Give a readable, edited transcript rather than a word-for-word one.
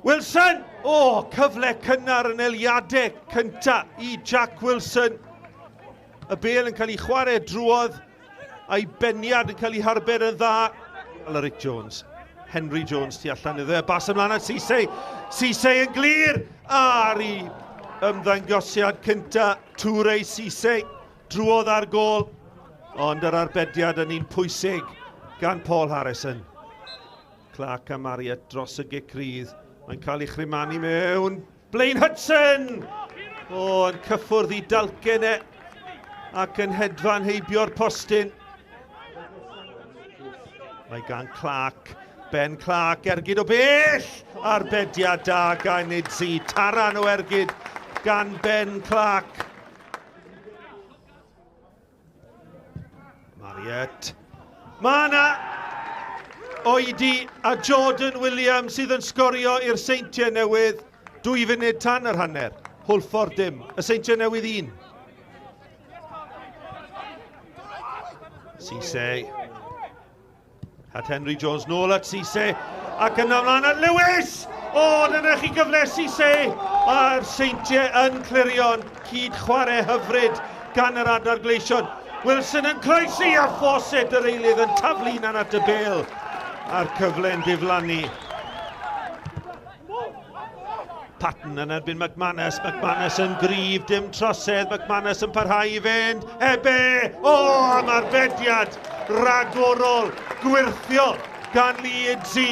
Wilson! O, cyfle cynnar yn eiliadau cynta I Jack Wilson. Y bel yn cael ei chwarae drwodd a'i beniad yn cael ei harber yn dda. Alaric Jones. Henry Jones tu allan iddo. Bas ymlaen at Cisse. Cisse yn glir. Ar I ymddangosiad cynta. Twrei Cisse. Drwodd ar gol. Ond yr arbediad yn un pwysig gan Paul Harrison. Clark a Marriott dros y gicrydd. Mae'n cael ei chrimani mewn. Blaine Hudson! O, yn cyffwrdd I dalcen e. Ac yn hedfan heibio'r postyn. Mae gan Clark. Ben Clark ergyd o bell. Arbediad da gan Nidsi. Taran o ergyd gan Ben Clark. Marriott. Mana Oedi a Jordan Williams sydd yn sgorio i'r Seintiau Newydd. 2 funud tan yr hanner. Hwlffordd dim. Y Seintiau Newydd 1. Cisse. At Henry Jones nôl at Cisse. Ac yn ymlaen at Lewis. O, dyna chi gyfle Cisse. A'r Seintiau yn clirio'n cyd chwarae hyfryd gan yr adar gleision. Wilson yn croesi a Fawcett yr eilydd yn taflu nan at y bel. A'r cyfle'n diflannu. Patton yn erbyn McManus. McManus yn gryf, dim trosedd. McManus yn parhau I fynd. Ebe! O, am arbediad ragorol, gwirthio gan Lee Idzi.